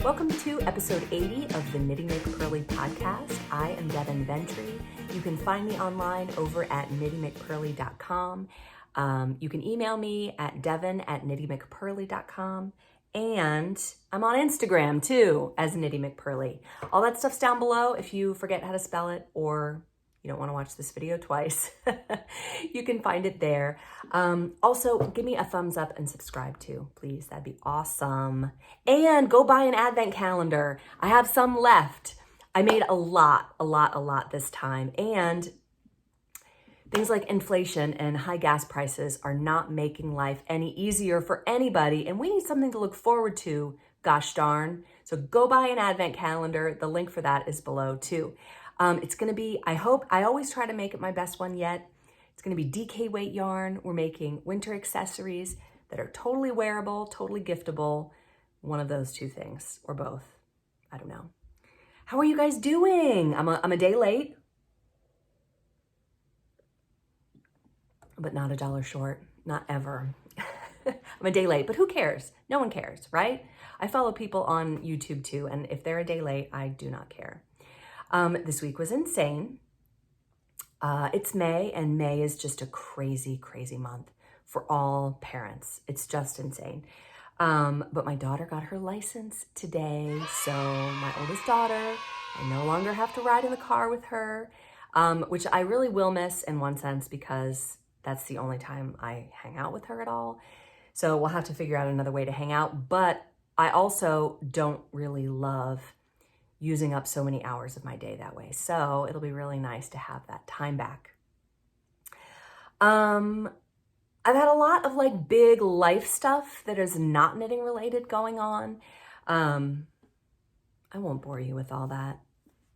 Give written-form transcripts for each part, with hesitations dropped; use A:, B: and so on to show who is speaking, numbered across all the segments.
A: Welcome to episode 80 of the Knitty McPurly podcast. I am Devin Ventry. You can find me online over at knittymcpurly.com. You can email me at devin@knittymcpurly.com. And I'm on Instagram too as Knitty McPurly. All that stuff's down below if you forget how to spell it or you don't want to watch this video twice. You can find it there. Also, give me a thumbs up and subscribe too, please. That'd be awesome. And go buy an advent calendar. I have some left. I made a lot this time. And things like inflation and high gas prices are not making life any easier for anybody. And we need something to look forward to, gosh darn. So go buy an advent calendar. The link for that is below too. It's going to be, I always try to make it my best one yet. It's going to be DK weight yarn. We're making winter accessories that are totally wearable, totally giftable. One of those two things, or both. I don't know. How are you guys doing? I'm a day late, but not a dollar short, not ever. I'm a day late, but who cares? No one cares, right? I follow people on YouTube too, and if they're a day late, I do not care. This week was insane. It's May, and May is just a crazy, crazy month for all parents. It's just insane. But my daughter got her license today, so my oldest daughter, I no longer have to ride in the car with her, which I really will miss in one sense because that's the only time I hang out with her at all. So we'll have to figure out another way to hang out, but I also don't really love using up so many hours of my day that way. So it'll be really nice to have that time back. I've had a lot of like big life stuff that is not knitting related going on. I won't bore you with all that.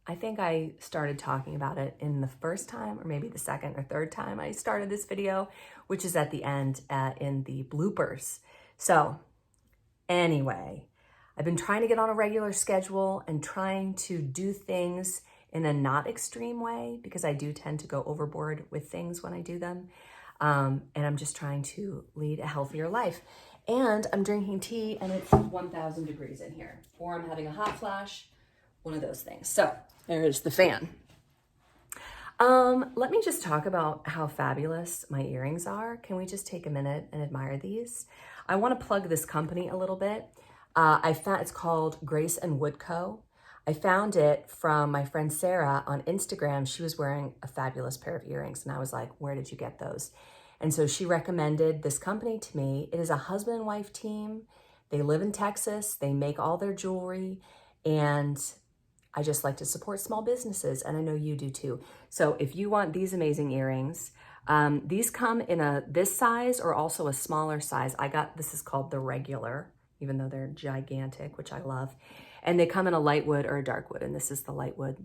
A: I think I started talking about it in the first time or maybe the second or third time I started this video, which is at the end in the bloopers. So anyway, I've been trying to get on a regular schedule and trying to do things in a not extreme way because I do tend to go overboard with things when I do them. And I'm just trying to lead a healthier life. And I'm drinking tea and it's 1,000 degrees in here, or I'm having a hot flash, one of those things. So there's the fan. Let me just talk about how fabulous my earrings are. Can we just take a minute and admire these? I want to plug this company a little bit. It's called Grace and Wood Co. I found it from my friend Sarah on Instagram. She was wearing a fabulous pair of earrings and I was like, where did you get those? And so she recommended this company to me. It is a husband and wife team. They live in Texas. They make all their jewelry and I just like to support small businesses and I know you do too. So if you want these amazing earrings, these come in this size or also a smaller size. This is called the regular, even though they're gigantic, which I love. And they come in a light wood or a dark wood, and this is the light wood.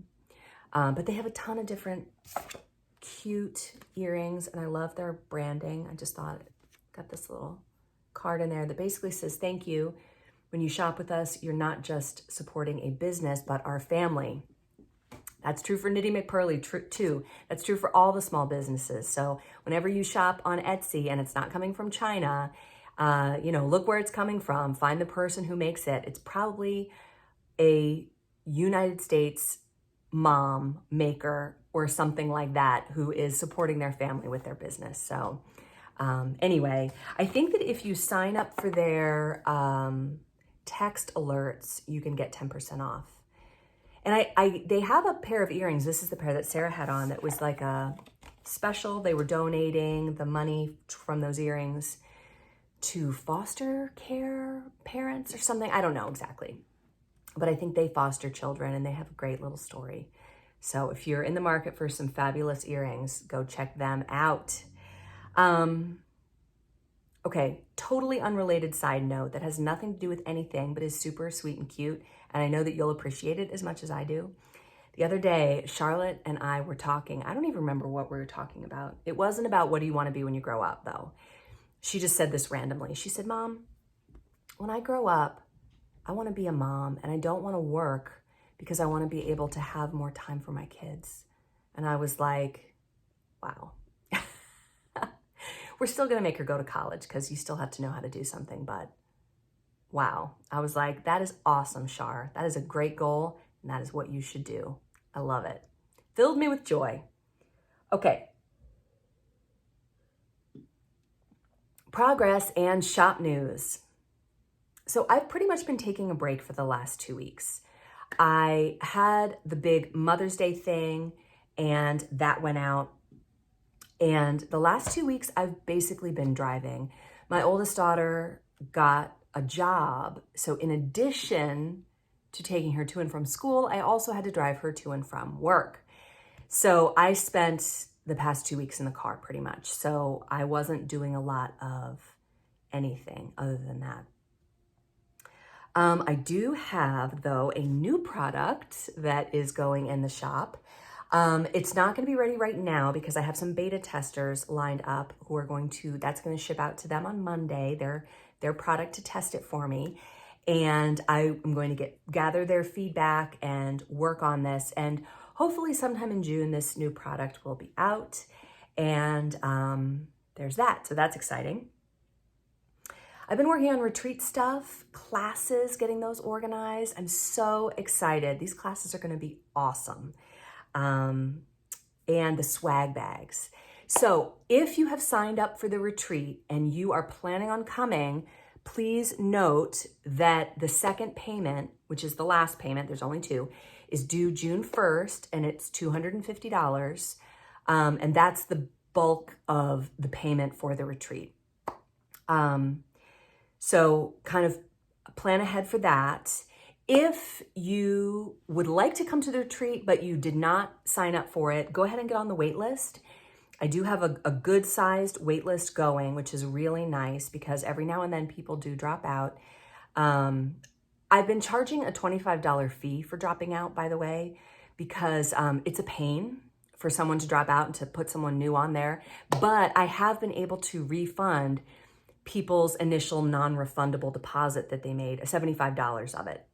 A: But they have a ton of different cute earrings, and I love their branding. I just thought, got this little card in there that basically says, thank you. When you shop with us, you're not just supporting a business, but our family. That's true for Knitty McPurly too. That's true for all the small businesses. So whenever you shop on Etsy and it's not coming from China, look where it's coming from. Find the person who makes it. It's probably a United States mom maker or something like that who is supporting their family with their business. So anyway, I think that if you sign up for their text alerts, you can get 10% off. And they have a pair of earrings. This is the pair that Sarah had on that was like a special. They were donating the money from those earrings to foster care parents or something. I don't know exactly, but I think they foster children and they have a great little story. So if you're in the market for some fabulous earrings, go check them out. Okay, totally unrelated side note that has nothing to do with anything, but is super sweet and cute. And I know that you'll appreciate it as much as I do. The other day, Charlotte and I were talking. I don't even remember what we were talking about. It wasn't about what do you want to be when you grow up though. She just said this randomly. She said, Mom, when I grow up, I want to be a mom and I don't want to work because I want to be able to have more time for my kids. And I was like, wow. We're still going to make her go to college because you still have to know how to do something, but wow. I was like, that is awesome, Shar. That is a great goal, and that is what you should do. I love it. Filled me with joy. Okay. Progress and shop news. So I've pretty much been taking a break for the last 2 weeks. I had the big Mother's Day thing, and that went out. And the last 2 weeks, I've basically been driving. My oldest daughter got a job. So in addition to taking her to and from school, I also had to drive her to and from work. So I spent the past 2 weeks in the car pretty much. So I wasn't doing a lot of anything other than that. I do have, though, a new product that is going in the shop. It's not going to be ready right now because I have some beta testers lined up who are that's going to ship out to them on Monday, their product to test it for me. And I am going to gather their feedback and work on this. And hopefully sometime in June, this new product will be out. And there's that. So that's exciting. I've been working on retreat stuff, classes, getting those organized. I'm so excited. These classes are going to be awesome. And the swag bags. So if you have signed up for the retreat and you are planning on coming, please note that the second payment, which is the last payment, there's only 2, is due June 1st, and it's $250. And that's the bulk of the payment for the retreat. So kind of plan ahead for that. If you would like to come to the retreat, but you did not sign up for it, go ahead and get on the wait list. I do have a good sized wait list going, which is really nice because every now and then people do drop out. I've been charging a $25 fee for dropping out, by the way, because it's a pain for someone to drop out and to put someone new on there. But I have been able to refund people's initial non-refundable deposit that they made, $75 of it.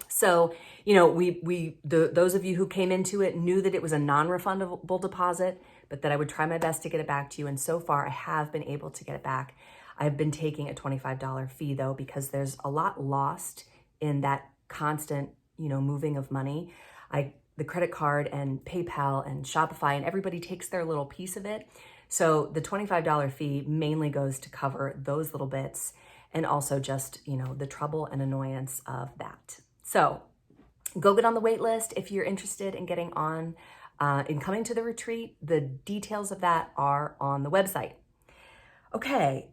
A: So, those of you who came into it knew that it was a non-refundable deposit, but that I would try my best to get it back to you. And so far I have been able to get it back. I've been taking a $25 fee though, because there's a lot lost in that constant, moving of money. The credit card and PayPal and Shopify and everybody takes their little piece of it. So the $25 fee mainly goes to cover those little bits and also just, the trouble and annoyance of that. So go get on the wait list if you're interested in getting on, in coming to the retreat. The details of that are on the website. Okay.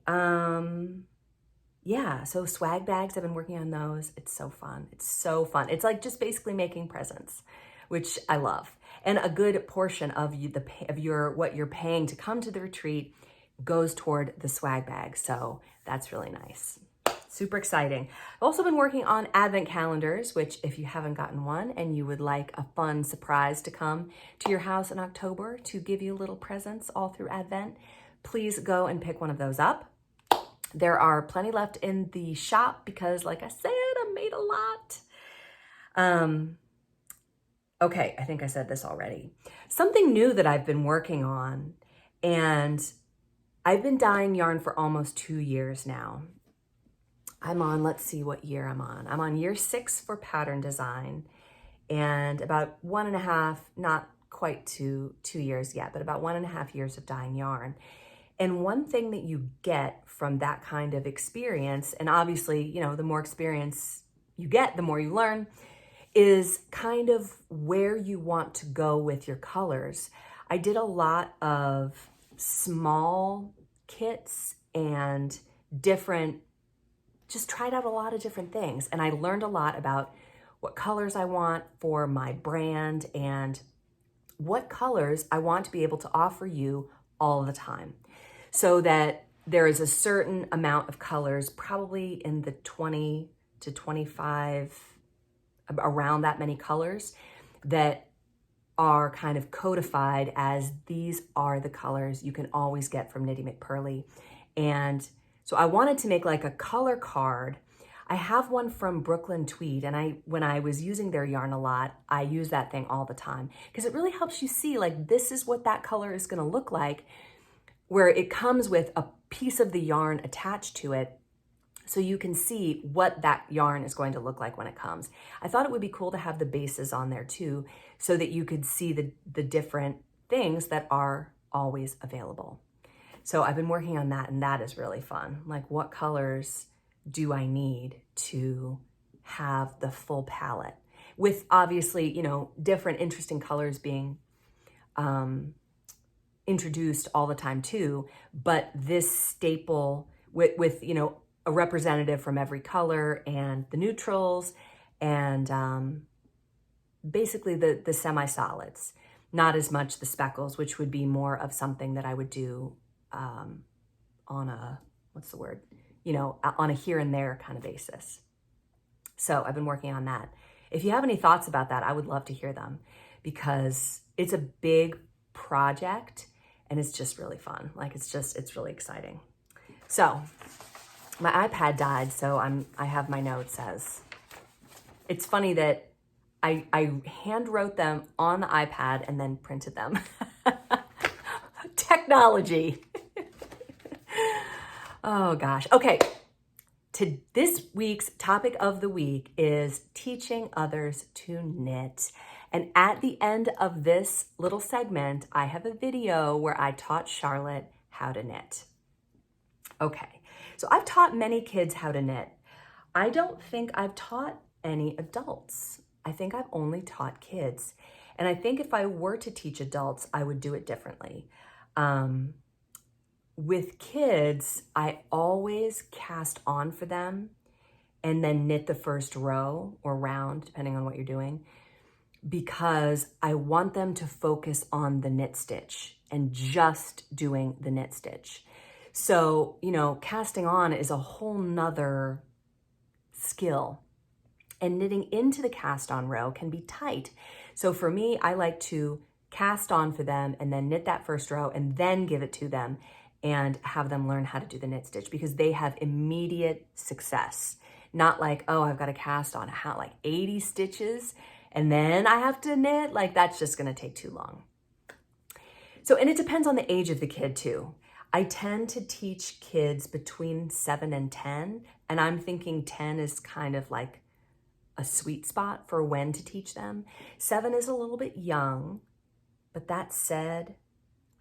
A: Yeah. So swag bags, I've been working on those. It's so fun. It's so fun. It's like just basically making presents, which I love. And a good portion of what you're paying to come to the retreat goes toward the swag bag. So that's really nice. Super exciting. I've also been working on advent calendars, which if you haven't gotten one and you would like a fun surprise to come to your house in October to give you little presents all through Advent, please go and pick one of those up. There are plenty left in the shop because, like I said, I made a lot. Okay, I think I said this already. Something new that I've been working on, and I've been dyeing yarn for almost 2 years now. Let's see what year I'm on. I'm on year 6 for pattern design, and about 1.5, not quite 2 years yet, but about 1.5 years of dyeing yarn. And one thing that you get from that kind of experience, and obviously, the more experience you get, the more you learn, is kind of where you want to go with your colors. I did a lot of small kits and just tried out a lot of different things. And I learned a lot about what colors I want for my brand and what colors I want to be able to offer you all the time. So that there is a certain amount of colors, probably in the 20 to 25, around that many colors, that are kind of codified as these are the colors you can always get from Knitty McPurly. And so I wanted to make like a color card. I have one from Brooklyn Tweed, and when I was using their yarn a lot, I use that thing all the time because it really helps you see like this is what that color is going to look like, where it comes with a piece of the yarn attached to it. so you can see what that yarn is going to look like when it comes. I thought it would be cool to have the bases on there too, so that you could see the different things that are always available. So I've been working on that, and that is really fun. Like, what colors do I need to have the full palette? With obviously, you know, different interesting colors being introduced all the time too, but this staple with you know, a representative from every color and the neutrals and basically the semi-solids, not as much the speckles, which would be more of something that I would do on a, what's the word? You know, on a here and there kind of basis. So I've been working on that. If you have any thoughts about that, I would love to hear them, because it's a big project and it's just really fun. Like, it's really exciting. So my iPad died, so I have my notes as, it's funny that I hand wrote them on the iPad and then printed them. Technology. Oh gosh. Okay. This week's topic of the week is teaching others to knit. And at the end of this little segment, I have a video where I taught Charlotte how to knit. Okay, so I've taught many kids how to knit. I don't think I've taught any adults. I think I've only taught kids. And I think if I were to teach adults, I would do it differently. With kids, I always cast on for them and then knit the first row or round, depending on what you're doing, because I want them to focus on the knit stitch and just doing the knit stitch. So, you know, casting on is a whole nother skill, and knitting into the cast on row can be tight. So for me, I like to cast on for them and then knit that first row and then give it to them and have them learn how to do the knit stitch, because they have immediate success. Not like, oh, I've got to cast on like 80 stitches and then I have to knit. Like, that's just going to take too long. So, and it depends on the age of the kid too. I tend to teach kids between 7 and 10, and I'm thinking 10 is kind of like a sweet spot for when to teach them. 7 is a little bit young, but that said,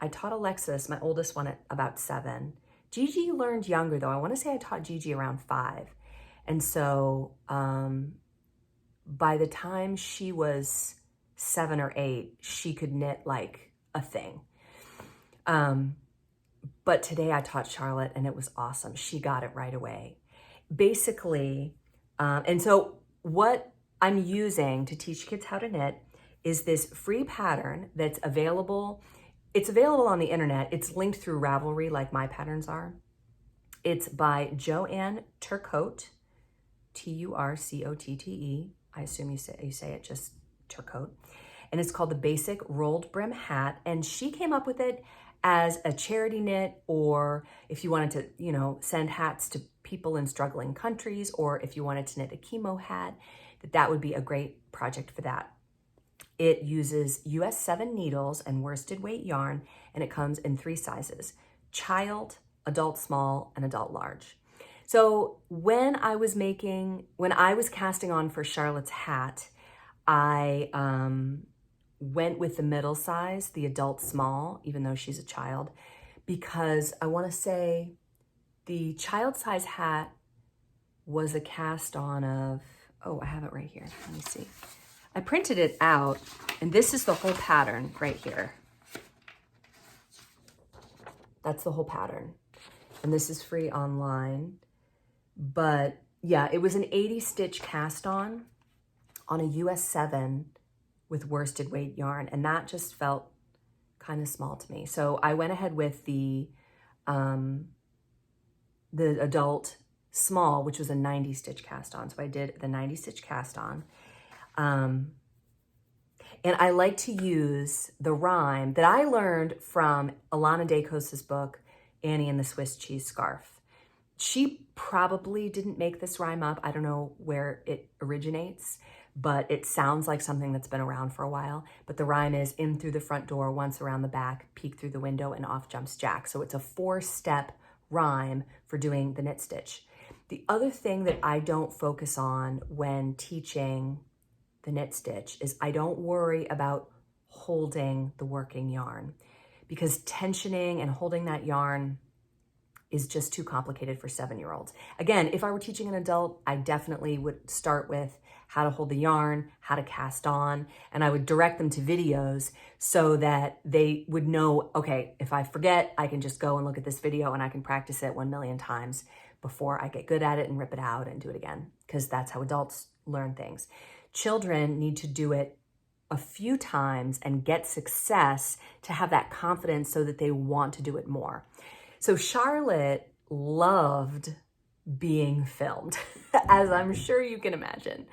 A: I taught Alexis, my oldest one, at about 7. Gigi learned younger though. I want to say I taught Gigi around 5. And so by the time she was 7 or 8, she could knit like a thing. But today I taught Charlotte and it was awesome. She got it right away. Basically, and so what I'm using to teach kids how to knit is this free pattern that's available. It's available on the internet. It's linked through Ravelry like my patterns are. It's by Joanne Turcotte, Turcotte. I assume you say it just Turcotte. And it's called the Basic Rolled Brim Hat. And she came up with it as a charity knit, or if you wanted to, you know, send hats to people in struggling countries, or if you wanted to knit a chemo hat, that would be a great project for that. It uses US 7 needles and worsted weight yarn, and it comes in 3 sizes: child, adult small, and adult large. So when I was casting on for Charlotte's hat, I went with the middle size, the adult small, even though she's a child, because I want to say the child size hat was a cast on of, oh, I have it right here. Let me see. I printed it out, and this is the whole pattern right here. That's the whole pattern. And this is free online. But yeah, it was an 80 stitch cast on a US 7 with worsted weight yarn, and that just felt kind of small to me. So I went ahead with the adult small, which was a 90 stitch cast on. So I did the 90 stitch cast on. And I like to use the rhyme that I learned from Alana Dacos's book, Annie and the Swiss Cheese Scarf. She probably didn't make this rhyme up. I don't know where it originates, but it sounds like something that's been around for a while. But the rhyme is: in through the front door, once around the back, peek through the window, and off jumps Jack. So it's a 4-step rhyme for doing the knit stitch. The other thing that I don't focus on when teaching the knit stitch is I don't worry about holding the working yarn, because tensioning and holding that yarn is just too complicated for 7-year-olds. Again, if I were teaching an adult, I definitely would start with how to hold the yarn, how to cast on, and I would direct them to videos so that they would know, okay, if I forget, I can just go and look at this video and I can practice it 1 million times before I get good at it and rip it out and do it again, because that's how adults learn things. Children need to do it a few times and get success to have that confidence so that they want to do it more. So Charlotte loved being filmed, as I'm sure you can imagine.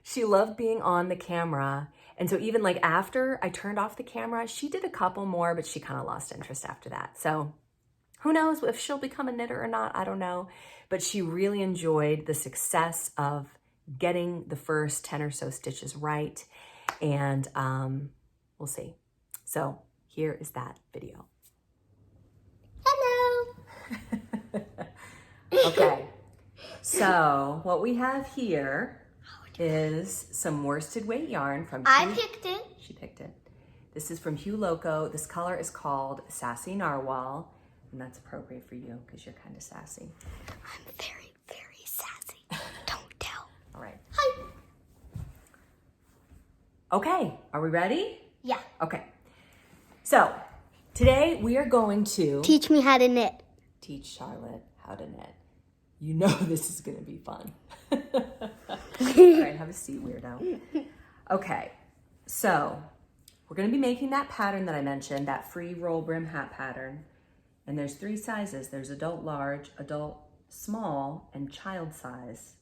A: She loved being on the camera. And so even like after I turned off the camera, she did a couple more, but she kind of lost interest after that. So who knows if she'll become a knitter or not, I don't know. But she really enjoyed the success of getting the first 10 or so stitches right. And we'll see. So here is that video.
B: Hello.
A: Okay, so what we have here is some worsted weight yarn from
B: I picked it.
A: She picked it. This is from Hugh Loco. This color is called Sassy Narwhal, and that's appropriate for you because you're kind of sassy.
B: I'm very, very sassy. Don't tell.
A: All right.
B: Hi.
A: Okay, are we ready?
B: Yeah.
A: Okay. So today we are going to
B: Teach me how to knit.
A: teach Charlotte how to knit. You know this is going to be fun. All right, have a seat, weirdo. Okay, so we're going to be making that pattern that I mentioned, that free roll brim hat pattern. And there's 3 sizes. There's adult large, adult small, and child size.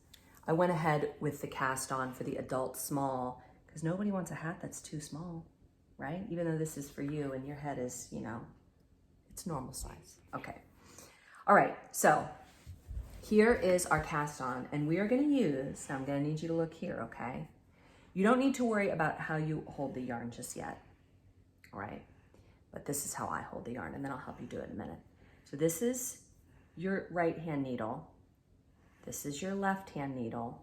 A: I went ahead with the cast on for the adult small because nobody wants a hat that's too small, right? Even though this is for you and your head is, you know, it's normal size. Okay. All right, so here is our cast on, and we are going to use, now I'm going to need you to look here, okay? You don't need to worry about how you hold the yarn just yet, all right? But this is how I hold the yarn, and then I'll help you do it in a minute. So this is your right hand needle. This is your left hand needle.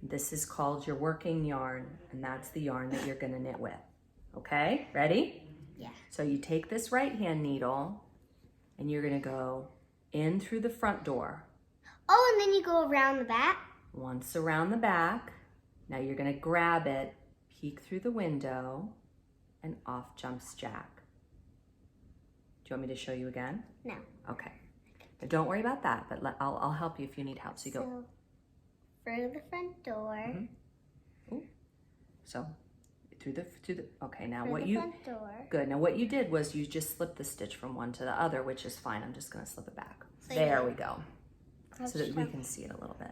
A: This is called your working yarn, and that's the yarn that you're going to knit with, okay? Ready?
B: Yeah.
A: So you take this right hand needle, and you're going to go in through the front door.
B: Oh, and then you go around the back?
A: Once around the back. Now you're going to grab it, peek through the window, and off jumps Jack. Do you want me to show you again?
B: No.
A: Okay. But don't worry about that, but I'll help you if you need help. So you go.
B: Through the front door.
A: Ooh. So through the, okay, now
B: Through
A: what
B: the
A: you,
B: front door.
A: good. Now what you did was you just slipped the stitch from one to the other, which is fine. I'm just going to slip it back.
B: So
A: there we go. So that we
B: show.
A: can see it a little bit.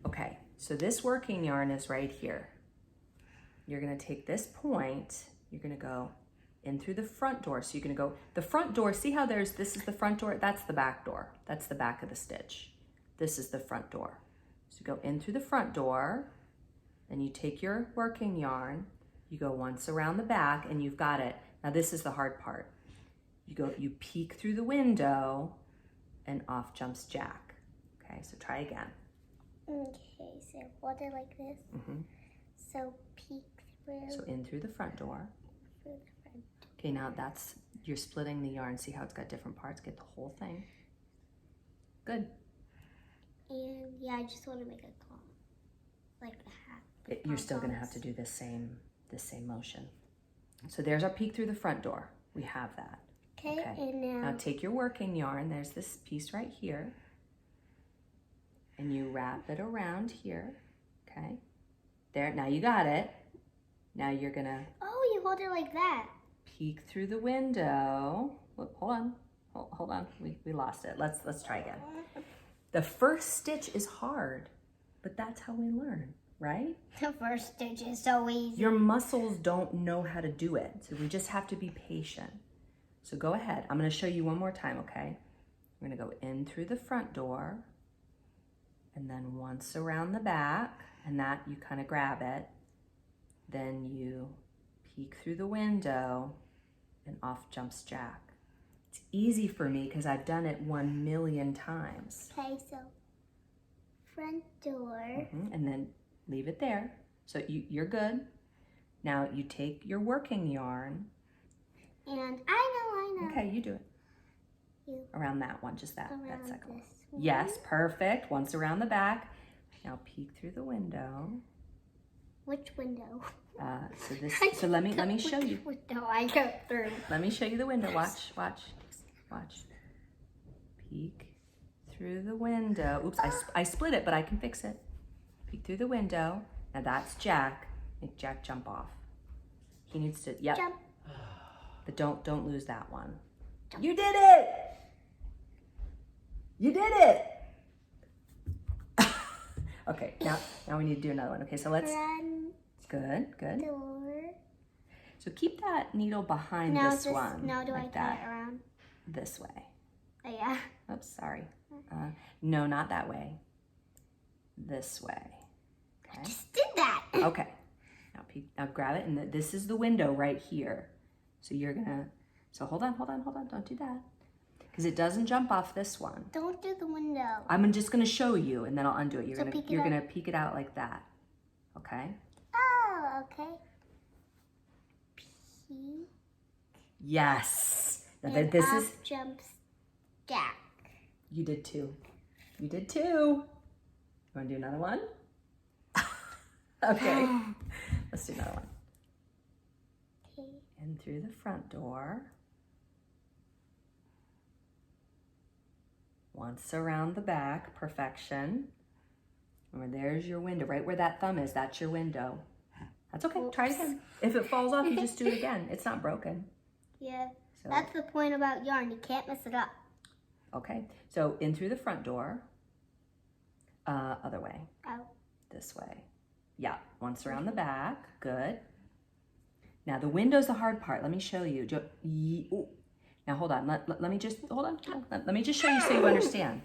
A: Okay, so this working yarn is right here. You're gonna take this point, you're gonna go in through the front door. So you're gonna go, the front door, see how this is the front door? That's the back door. That's the back of the stitch. This is the front door. So you go in through the front door, and you take your working yarn, you go once around the back, and you've got it. Now this is the hard part. You peek through the window, and off jumps Jack. Okay, so try again.
B: Okay, so hold it like this. So peek through.
A: So in through the front door.
B: Through the front.
A: Okay, now you're splitting the yarn. See how it's got different parts? Get the whole thing. Good.
B: And yeah, I just want to make a claw. Like the hat.
A: You're still gonna have to do this same motion. So there's our peek through the front door. We have that.
B: Okay, and
A: now take your working yarn. There's this piece right here. And you wrap it around here, okay? There, now you got it. Now you're gonna...
B: Oh, you hold it like that.
A: Peek through the window. Whoop, hold on, we lost it. Let's try again. The first stitch is hard, but that's how we learn, right?
B: The first stitch is so easy.
A: Your muscles don't know how to do it, so we just have to be patient. So go ahead, I'm gonna show you one more time, okay? We're gonna go in through the front door, and then once around the back, and that you kind of grab it. Then you peek through the window, and off jumps Jack. It's easy for me because I've done it 1 million times.
B: Okay, so front door.
A: And then leave it there. So you're good. Now you take your working yarn.
B: And I know.
A: Okay, you do it.
B: You.
A: Around that one, just that second one.
B: This one.
A: Yes, perfect. Once around the back. Now peek through the window.
B: Which window?
A: So let me show you.
B: Window I go through.
A: Let me show you the window. Watch. Peek through the window. Oops, I split it, but I can fix it. Peek through the window. Now that's Jack. Make Jack jump off. He needs to, yep.
B: Jump.
A: But don't lose that one. Jump. You did it! You did it! Okay, now we need to do another one. Okay, so let's, good.
B: Door.
A: So keep that needle behind this one.
B: Now do
A: like
B: I turn
A: that.
B: it around?
A: This way.
B: Oh yeah.
A: Oops, sorry. No, not that way. This way. Okay.
B: I just did that.
A: Okay. Now grab it, and this is the window right here. So you're gonna, so hold on, don't do that. Because it doesn't jump off this one.
B: Don't do the window.
A: I'm just gonna show you, and then I'll undo it. You're
B: So
A: gonna peek it out like that. Okay?
B: Oh, okay. Peek.
A: Yes. Now
B: And
A: this
B: up
A: is,
B: jumps Jack.
A: you did two. You did two. You wanna do another one? Okay. Let's do another one.
B: Okay.
A: In through the front door. Once around the back, perfection. And there's your window, right where that thumb is, that's your window. That's okay, try it again. If it falls off, you just do it again. It's not broken.
B: Yeah,
A: So,
B: that's the point about yarn. You can't mess it up.
A: okay, so in through the front door, other way,
B: Out.
A: this way. Yeah, once around the back, good. Now the window's the hard part. Let me show you. Ooh. Now hold on, let me just, hold on. Let me just show you so you understand.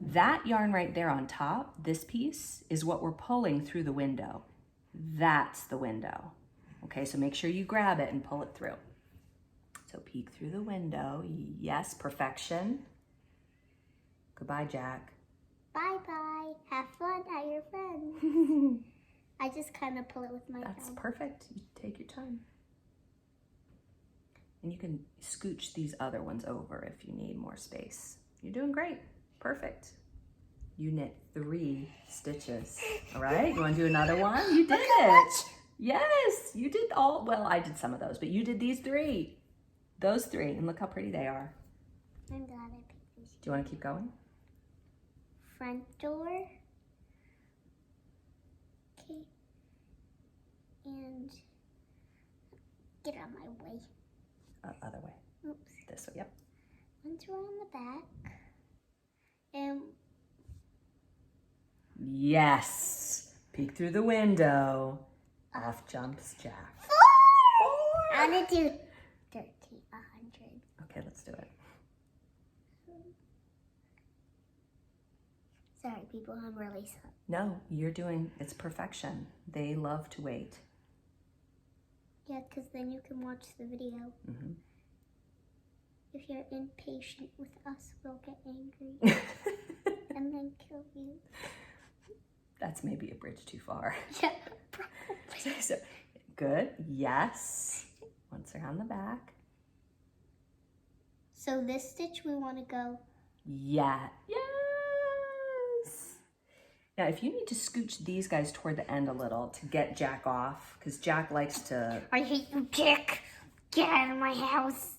A: That yarn right there on top, this piece, is what we're pulling through the window. That's the window. Okay, so make sure you grab it and pull it through. So peek through the window. Yes, perfection. Goodbye, Jack.
B: Bye-bye. Have fun at your friend. I just kind of pull it with my
A: That's
B: thumb.
A: perfect. You take your time. And you can scooch these other ones over if you need more space. You're doing great. Perfect. You knit 3 stitches. All right, you want to do another one? You did it. Yes, you did all, well, I did some of those, but you did these 3. Those 3, and look how pretty they are.
B: I'm glad I picked these.
A: Do you want to keep going?
B: Front door. Okay. And get out of my way.
A: Other way.
B: Oops.
A: This way, yep.
B: Once we're on the back. And
A: Yes. Peek through the window. Off jumps Jack. 4!
B: I'm gonna do 30, 100.
A: Okay, let's do it.
B: Sorry, people, I'm really sorry.
A: No, you're doing, it's perfection. They love to wait.
B: Yeah, because then you can watch the video.
A: Mm-hmm.
B: If you're impatient with us, we'll get angry and then kill you.
A: That's maybe a bridge too far.
B: Yeah, probably.
A: So, good, yes. Once around the back.
B: So this stitch we want to go.
A: Yeah, yes. Now, if you need to scooch these guys toward the end a little to get Jack off, because Jack likes to...
B: I hate you, Jack. Get out of my house.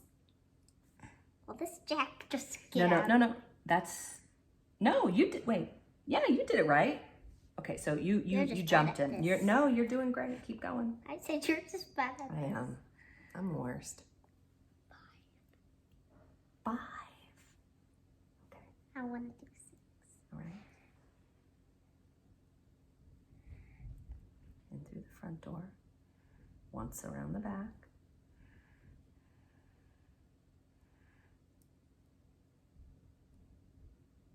B: Well, this Jack just get out.
A: No. That's... No, you did... Wait. Yeah, you did it right. Okay, so you jumped in. You're doing great. Keep going.
B: I said you're just bad at
A: I
B: this.
A: am. I'm the worst. 5. Okay,
B: I want to do 6.
A: all right. In through the front door. Once around the back.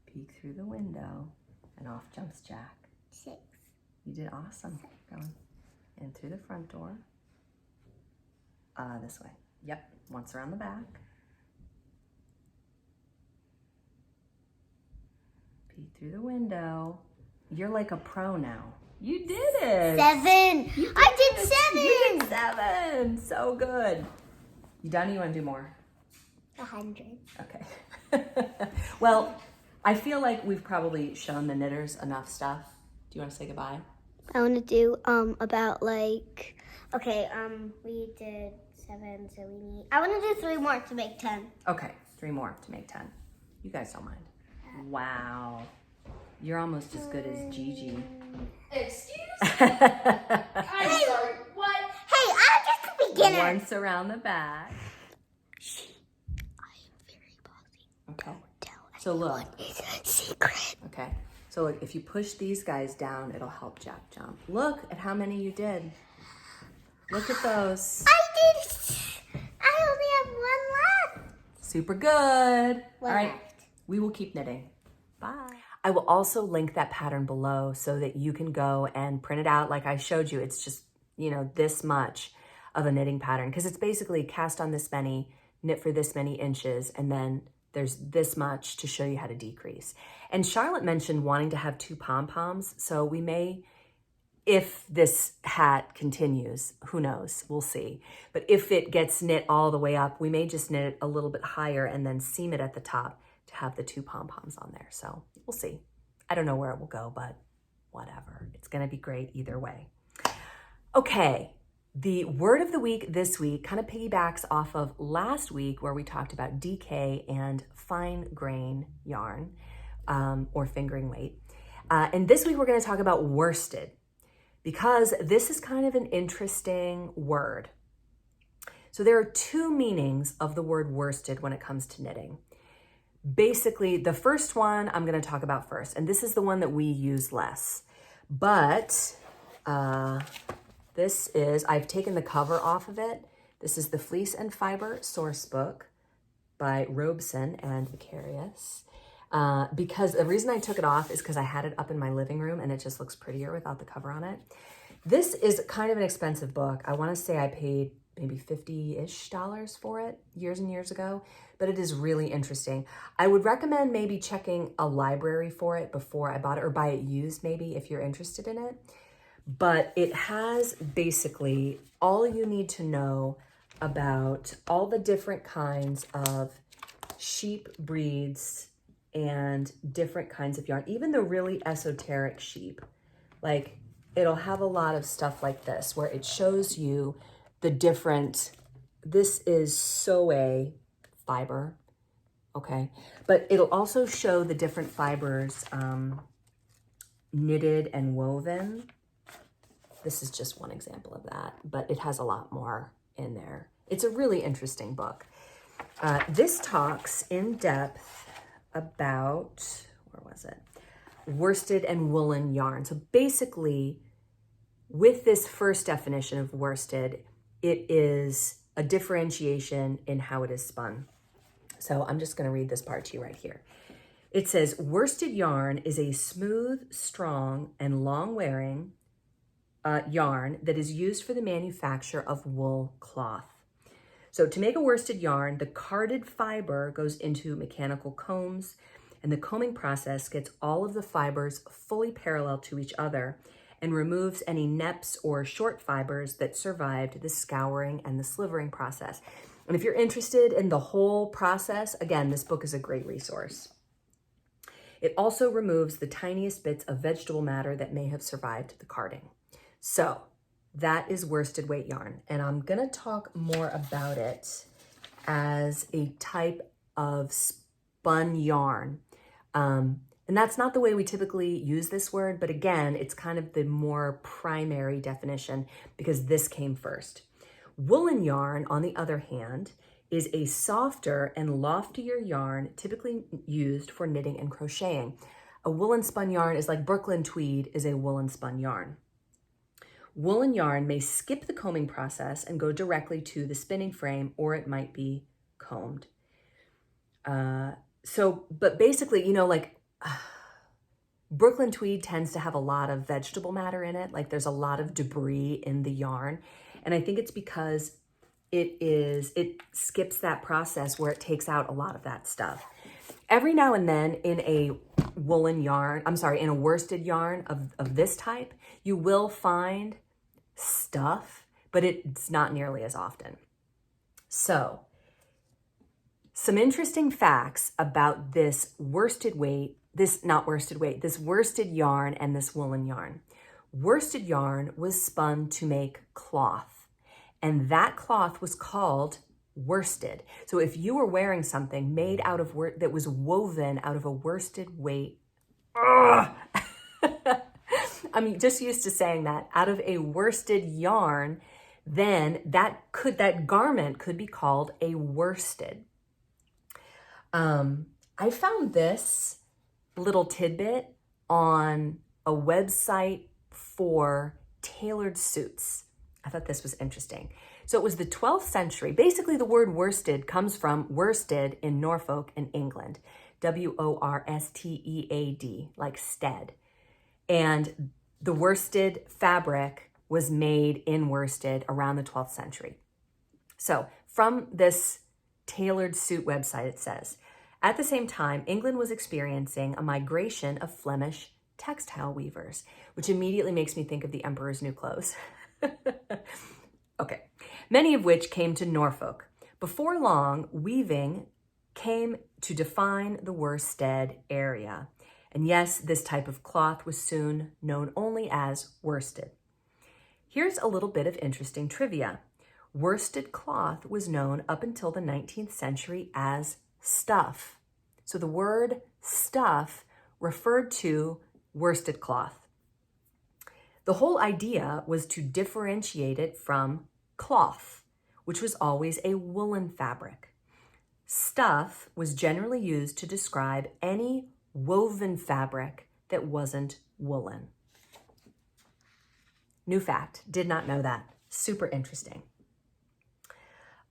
A: Peek through the window, and off jumps Jack.
B: 6.
A: You did awesome. Going in through the front door. This way. Yep. Once around the back. Peek through the window. You're like a pro now. You did it.
B: 7. I did 7.
A: You did 7. So good. You done? Or you want to do more?
B: 100.
A: Okay. Well, I feel like we've probably shown the knitters enough stuff. Do you want to say goodbye?
B: I want to do about like, okay, we did 7, so we need, I want to do 3 more to make 10.
A: Okay, 3 more to make 10. You guys don't mind. Wow. You're almost as good as Gigi.
C: Excuse me? I'm sorry, what?
B: Hey, I'm just a beginner.
A: Once around the back.
B: I am very bossy.
A: Okay.
B: Tell
A: So look.
B: It's a secret.
A: Okay. So look, if you push these guys down, it'll help Jack jump. Look at how many you did. Look at those.
B: I only have 1 left.
A: Super good.
B: One
A: All right.
B: left.
A: We will keep knitting. Bye. I will also link that pattern below so that you can go and print it out like I showed you. It's just, you know, this much of a knitting pattern because it's basically cast on this many, knit for this many inches, and then there's this much to show you how to decrease. And Charlotte mentioned wanting to have 2 pom-poms, so we may, if this hat continues, who knows, we'll see. But if it gets knit all the way up, we may just knit it a little bit higher and then seam it at the top to have the 2 pom-poms on there. So we'll see. I don't know where it will go, but whatever. It's gonna be great either way. Okay, the word of the week this week kind of piggybacks off of last week where we talked about DK and fine grain yarn or fingering weight. And this week we're gonna talk about worsted because this is kind of an interesting word. So there are 2 meanings of the word worsted when it comes to knitting. Basically, the first one I'm going to talk about first, and this is the one that we use less. But this is, I've taken the cover off of it. This is the Fleece and Fiber Source Book by Robeson and Vicarious. Because the reason I took it off is because I had it up in my living room and it just looks prettier without the cover on it. This is kind of an expensive book. I want to say I paid maybe $50-ish for it years and years ago, but it is really interesting. I would recommend maybe checking a library for it before I bought it, or buy it used maybe if you're interested in it. But it has basically all you need to know about all the different kinds of sheep breeds and different kinds of yarn, even the really esoteric sheep. Like it'll have a lot of stuff like this where it shows you the different, this is Soe fiber, okay? But it'll also show the different fibers knitted and woven. This is just one example of that, but it has a lot more in there. It's a really interesting book. This talks in depth about, where was it? Worsted and woolen yarn. So basically, with this first definition of worsted, it is a differentiation in how it is spun. So I'm just going to read this part to you right here. It says, worsted yarn is a smooth, strong, and long-wearing yarn that is used for the manufacture of wool cloth. So to make a worsted yarn, the carded fiber goes into mechanical combs, and the combing process gets all of the fibers fully parallel to each other and removes any neps or short fibers that survived the scouring and the slivering process. And if you're interested in the whole process, again, this book is a great resource. It also removes the tiniest bits of vegetable matter that may have survived the carding. So that is worsted weight yarn. And I'm gonna talk more about it as a type of spun yarn. And that's not the way we typically use this word, but again, it's kind of the more primary definition because this came first. Woolen yarn, on the other hand, is a softer and loftier yarn typically used for knitting and crocheting. A woolen spun yarn is like Brooklyn tweed is a woolen spun yarn. Woolen yarn may skip the combing process and go directly to the spinning frame, or it might be combed. But basically, you know, like Brooklyn tweed tends to have a lot of vegetable matter in it. Like there's a lot of debris in the yarn. And I think it's because it skips that process where it takes out a lot of that stuff. Every now and then in a woolen yarn, in a worsted yarn of this type, you will find stuff, but it's not nearly as often. So, some interesting facts about this worsted yarn and this woolen yarn. Worsted yarn was spun to make cloth, and that cloth was called worsted. So if you were wearing something made out of that was woven out of a worsted weight, I'm just used to saying that, out of a worsted yarn, then that garment could be called a worsted. I found this little tidbit on a website for tailored suits. I thought this was interesting. So it was the 12th century. Basically, the word worsted comes from worsted in Norfolk in England. W-O-R-S-T-E-A-D, like stead. And the worsted fabric was made in worsted around the 12th century. So from this tailored suit website, it says, at the same time, England was experiencing a migration of Flemish textile weavers, which immediately makes me think of the Emperor's New Clothes. Okay, many of which came to Norfolk. Before long, weaving came to define the worsted area. And yes, this type of cloth was soon known only as worsted. Here's a little bit of interesting trivia. Worsted cloth was known up until the 19th century as stuff. So the word stuff referred to worsted cloth. The whole idea was to differentiate it from cloth, which was always a woolen fabric. Stuff was generally used to describe any woven fabric that wasn't woolen. New fact, did not know that. Super interesting.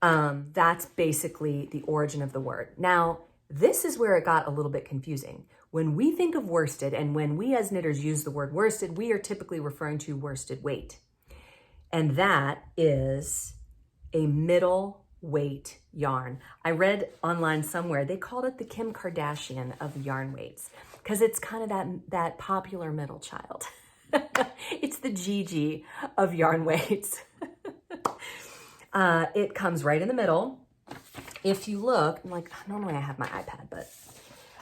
A: That's basically the origin of the word. Now, this is where it got a little bit confusing. When we think of worsted, and when we as knitters use the word worsted, we are typically referring to worsted weight. And that is a middle weight yarn. I read online somewhere, they called it the Kim Kardashian of yarn weights, because it's kind of that popular middle child. It's the Gigi of yarn weights. It comes right in the middle. If you look, normally I have my iPad, but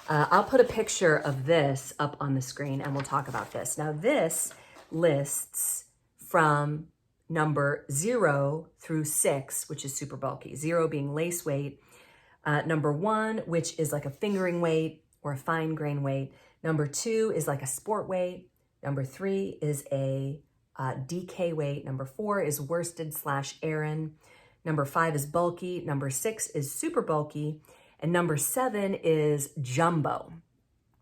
A: I'll put a picture of this up on the screen and we'll talk about this. Now this lists from number 0 through 6, which is super bulky. 0 being lace weight. Number 1, which is like a fingering weight or a fine grain weight. Number 2 is like a sport weight. Number 3 is a DK weight. Number 4 is worsted / Aran. Number 5 is bulky. Number 6 is super bulky. And number 7 is jumbo.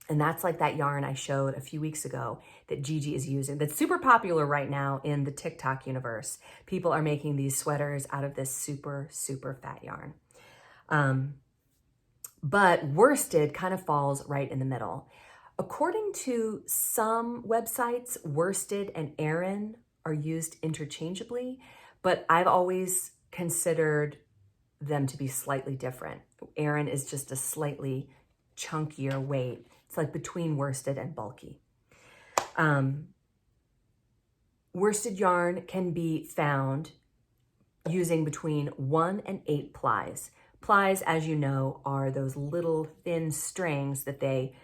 A: And that's like that yarn I showed a few weeks ago that Gigi is using. That's super popular right now in the TikTok universe. People are making these sweaters out of this super, super fat yarn. But worsted kind of falls right in the middle. According to some websites, worsted and Aran are used interchangeably, but I've always considered them to be slightly different. Aran is just a slightly chunkier weight. It's like between worsted and bulky. Worsted yarn can be found using between 1 and 8 plies. Plies, as you know, are those little thin strings that they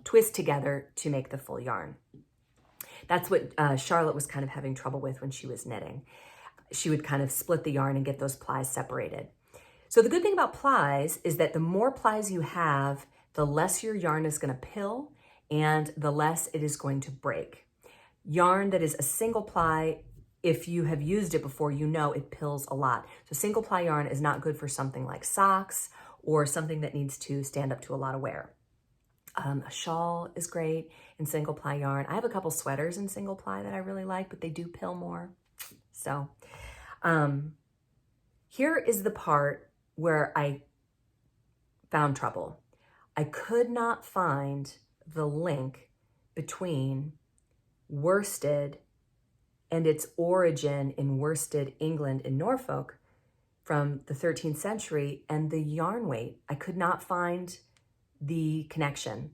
A: twist together to make the full yarn. That's what Charlotte was kind of having trouble with when she was knitting. She would kind of split the yarn and get those plies separated. So the good thing about plies is that the more plies you have, the less your yarn is going to pill and the less it is going to break. Yarn that is a single ply, if you have used it before, you know it pills a lot. So single ply yarn is not good for something like socks or something that needs to stand up to a lot of wear. A shawl is great in single ply yarn. I have a couple sweaters in single ply that I really like, but they do pill more. So here is the part where I found trouble. I could not find the link between worsted and its origin in Worsted, England, in Norfolk from the 13th century and the yarn weight. I could not find the connection.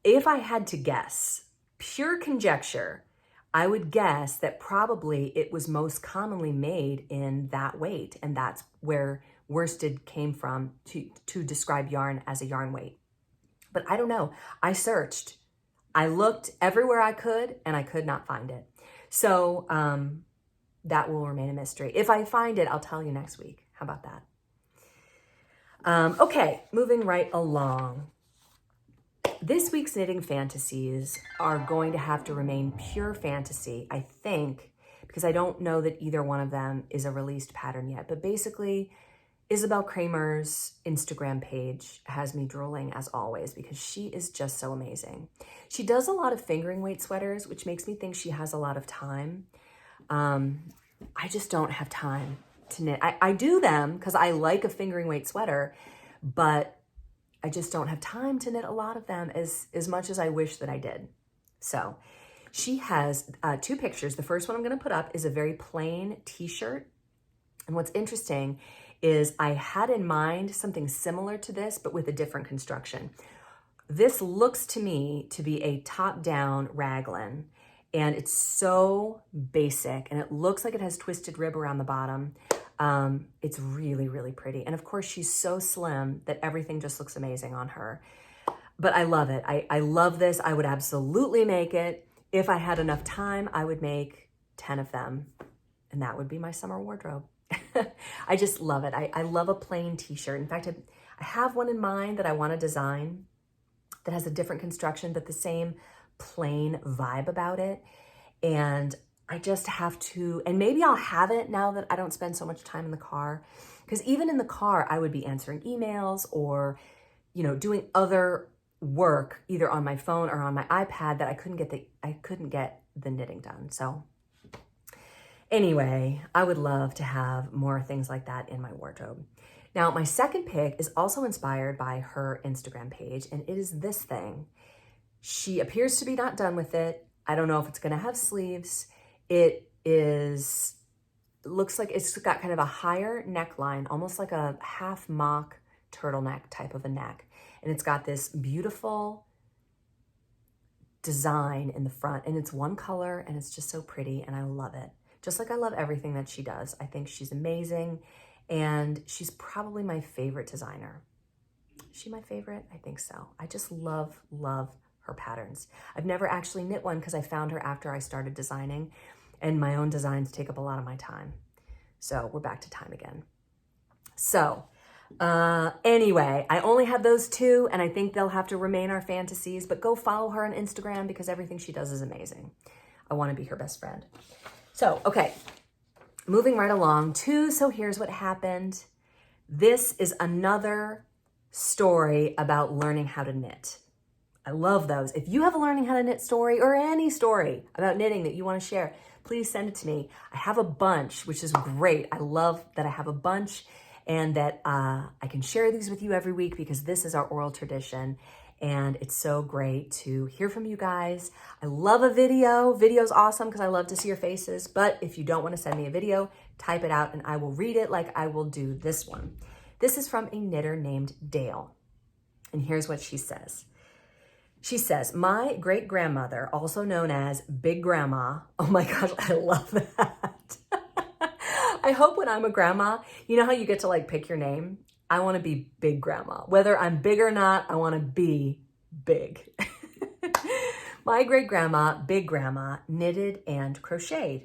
A: If I had to guess, pure conjecture, I would guess that probably it was most commonly made in that weight, and that's where worsted came from to describe yarn as a yarn weight. But I don't know. I searched. I looked everywhere I could, and I could not find it. So that will remain a mystery. If I find it, I'll tell you next week. How about that? Okay, moving right along. This week's knitting fantasies are going to have to remain pure fantasy, I think, because I don't know that either one of them is a released pattern yet. But basically, Isabel Kramer's Instagram page has me drooling as always because she is just so amazing. She does a lot of fingering weight sweaters, which makes me think she has a lot of time. I just don't have time to knit. I do them because I like a fingering weight sweater, but I just don't have time to knit a lot of them as much as I wish that I did. So she has 2 pictures. The first one I'm going to put up is a very plain t-shirt. And what's interesting is I had in mind something similar to this, but with a different construction. This looks to me to be a top-down raglan, and it's so basic, and it looks like it has twisted rib around the bottom. It's really, really pretty. And of course, she's so slim that everything just looks amazing on her. But I love it. I love this. I would absolutely make it. If I had enough time, I would make 10 of them, and that would be my summer wardrobe. I just love it. I love a plain t-shirt. In fact, I have one in mind that I want to design that has a different construction, but the same plain vibe about it. And I just have to, and maybe I'll have it now that I don't spend so much time in the car, because even in the car, I would be answering emails or, doing other work either on my phone or on my iPad that I couldn't get the knitting done. So anyway, I would love to have more things like that in my wardrobe. Now, my second pick is also inspired by her Instagram page, and it is this thing. She appears to be not done with it. I don't know if it's going to have sleeves. Looks like it's got kind of a higher neckline, almost like a half mock turtleneck type of a neck. And it's got this beautiful design in the front, and it's one color, and it's just so pretty, and I love it. Just like I love everything that she does. I think she's amazing, and she's probably my favorite designer. Is she my favorite? I think so. I just love her patterns. I've never actually knit one because I found her after I started designing, and my own designs take up a lot of my time. So we're back to time again. So anyway, I only have those 2, and I think they'll have to remain our fantasies, but go follow her on Instagram because everything she does is amazing. I want to be her best friend. So, okay, moving right along to So Here's What Happened. This is another story about learning how to knit. I love those. If you have a learning how to knit story or any story about knitting that you want to share, please send it to me. I have a bunch, which is great. I love that I have a bunch and that I can share these with you every week because this is our oral tradition. And it's so great to hear from you guys. I love a video. Video's awesome because I love to see your faces. But if you don't want to send me a video, type it out and I will read it like I will do this one. This is from a knitter named Dale. And here's what she says. She says, my great-grandmother, also known as Big Grandma. Oh my gosh, I love that. I hope when I'm a grandma, you know how you get to pick your name? I want to be Big Grandma. Whether I'm big or not, I want to be big. My great-grandma, Big Grandma, knitted and crocheted.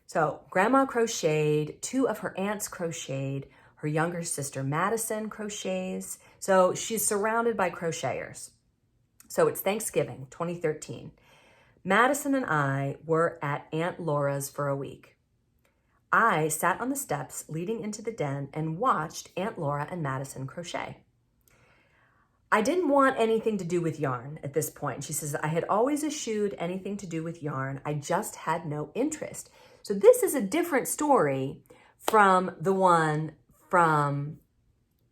A: So Grandma crocheted, 2 of her aunts crocheted, her younger sister Madison crochets. So she's surrounded by crocheters. So it's Thanksgiving, 2013. Madison and I were at Aunt Laura's for a week. I sat on the steps leading into the den and watched Aunt Laura and Madison crochet. I didn't want anything to do with yarn at this point. She says, I had always eschewed anything to do with yarn. I just had no interest. So this is a different story from the one from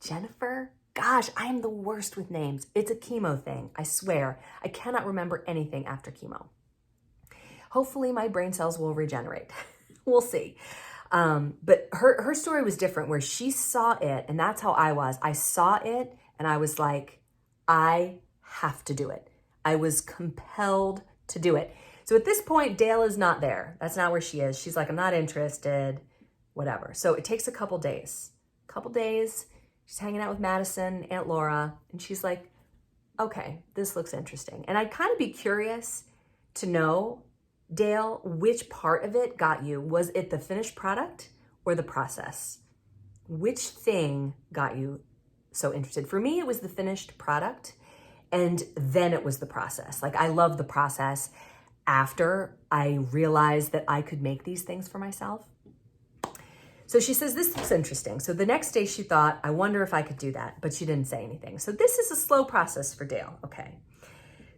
A: Jennifer. Gosh, I am the worst with names. It's a chemo thing. I swear. I cannot remember anything after chemo. Hopefully my brain cells will regenerate. We'll see. But her story was different where she saw it, and that's how I was. I saw it and I was like, I have to do it. I was compelled to do it. So at this point, Dale is not there. That's not where she is. She's like, I'm not interested, whatever. So it takes a couple days. She's hanging out with Madison, Aunt Laura, and she's like, okay, this looks interesting. And I'd kind of be curious to know, Dale, which part of it got you? Was it the finished product or the process? Which thing got you so interested? For me, it was the finished product, and then it was the process. Like, I love the process after I realized that I could make these things for myself. So she says, this looks interesting. So the next day she thought, I wonder if I could do that, but she didn't say anything. So this is a slow process for Dale, okay?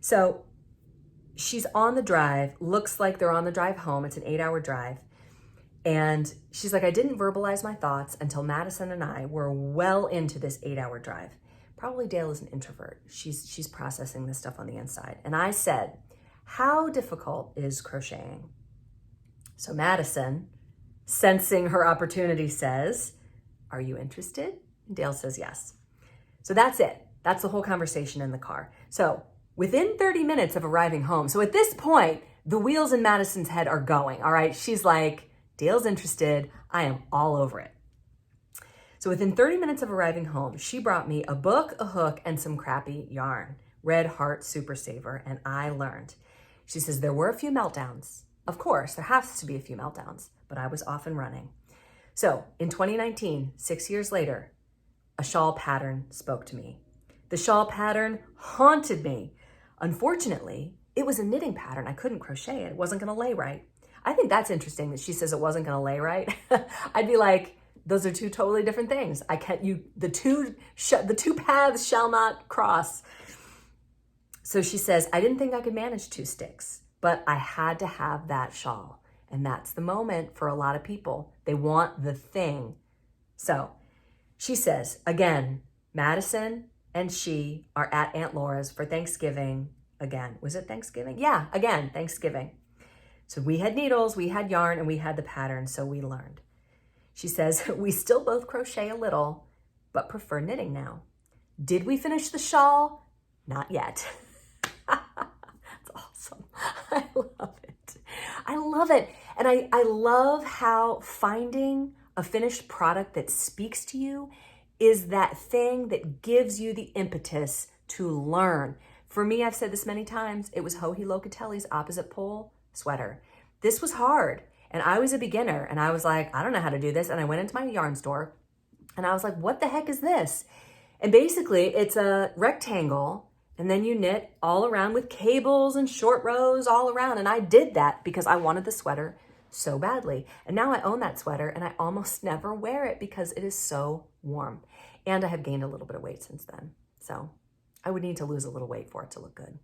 A: So she's on the drive, looks like they're on the drive home. It's an 8-hour drive. And she's like, I didn't verbalize my thoughts until Madison and I were well into this 8-hour drive. Probably Dale is an introvert. She's processing this stuff on the inside. And I said, how difficult is crocheting? So Madison, sensing her opportunity, says, are you interested? And Dale says yes. So that's it. That's the whole conversation in the car. So within 30 minutes of arriving home, so at this point, the wheels in Madison's head are going, all right? She's like, Dale's interested. I am all over it. So within 30 minutes of arriving home, she brought me a book, a hook, and some crappy yarn, Red Heart Super Saver, and I learned. She says, there were a few meltdowns. Of course, there has to be a few meltdowns, but I was off and running. So in 2019, 6 years later, a shawl pattern spoke to me. The shawl pattern haunted me. Unfortunately, it was a knitting pattern. I couldn't crochet it. It wasn't going to lay right. I think that's interesting that she says it wasn't going to lay right. I'd be like, those are two totally different things. The two paths shall not cross. So she says, I didn't think I could manage 2 sticks, but I had to have that shawl. And that's the moment for a lot of people. They want the thing. So she says, again, Madison and she are at Aunt Laura's for Thanksgiving again. Was it Thanksgiving? Yeah, again, Thanksgiving. So we had needles, we had yarn, and we had the pattern, so we learned. She says, we still both crochet a little, but prefer knitting now. Did we finish the shawl? Not yet. That's awesome. I love it. I love it. And I love how finding a finished product that speaks to you is that thing that gives you the impetus to learn. For me, I've said this many times, it was Joji Locatelli's opposite pole sweater. This was hard. And I was a beginner and I was like, I don't know how to do this. And I went into my yarn store and I was like, what the heck is this? And basically it's a rectangle and then you knit all around with cables and short rows all around. And I did that because I wanted the sweater so badly. And now I own that sweater and I almost never wear it because it is so warm. And I have gained a little bit of weight since then. So I would need to lose a little weight for it to look good.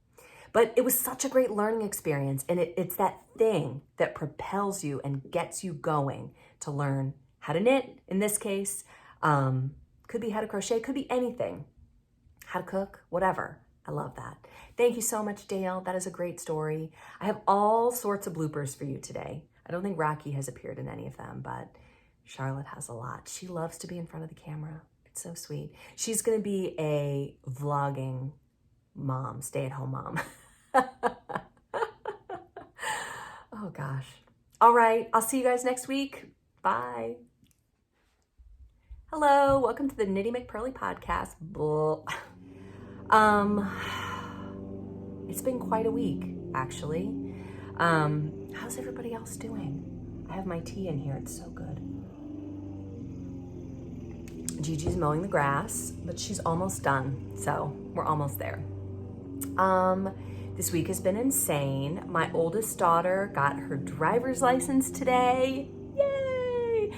A: But it was such a great learning experience. And it's that thing that propels you and gets you going to learn how to knit, in this case. Could be how to crochet, could be anything. How to cook, whatever. I love that. Thank you so much, Dale. That is a great story. I have all sorts of bloopers for you today. I don't think Rocky has appeared in any of them, but Charlotte has a lot. She loves to be in front of the camera. It's so sweet. She's going to be a vlogging mom, stay-at-home mom. Oh gosh. All right. I'll see you guys next week. Bye. Hello. Welcome to the Knitty McPurly podcast. It's been quite a week, actually. How's everybody else doing? I have my tea in here. It's so good. Gigi's mowing the grass, but she's almost done. So we're almost there. This week has been insane. My oldest daughter got her driver's license today. Yay!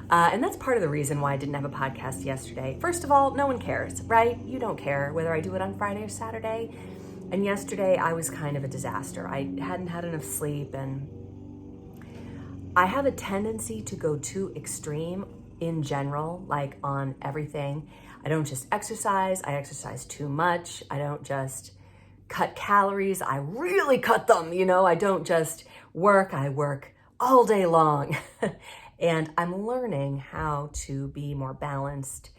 A: And that's part of the reason why I didn't have a podcast yesterday. First of all, no one cares, right? You don't care whether I do it on Friday or Saturday. And yesterday I was kind of a disaster. I hadn't had enough sleep and I have a tendency to go too extreme in general, like on everything. I don't just exercise, I exercise too much. I don't just cut calories, I really cut them, I don't just work, I work all day long. And I'm learning how to be more balanced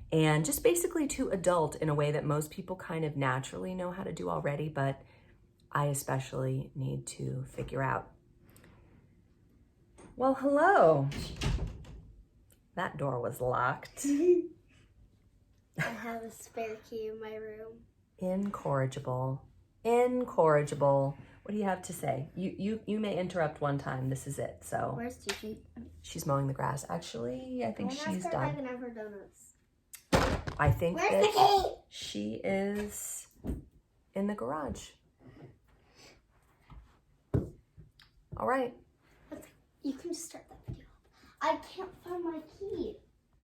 A: and just basically to adult in a way that most people kind of naturally know how to do already, but I especially need to figure out. Well, hello. That door was locked.
B: I have a spare key in my room.
A: Incorrigible. Incorrigible. What do you have to say? You may interrupt one time. This is it. So
B: Where's Gigi?
A: she's mowing the grass. Actually, I think she's
B: If I
A: done.
B: can have her donuts.
A: I think
B: Where's
A: that
B: the key?
A: she is in the garage. All right.
B: You can just start that video. I can't find my key.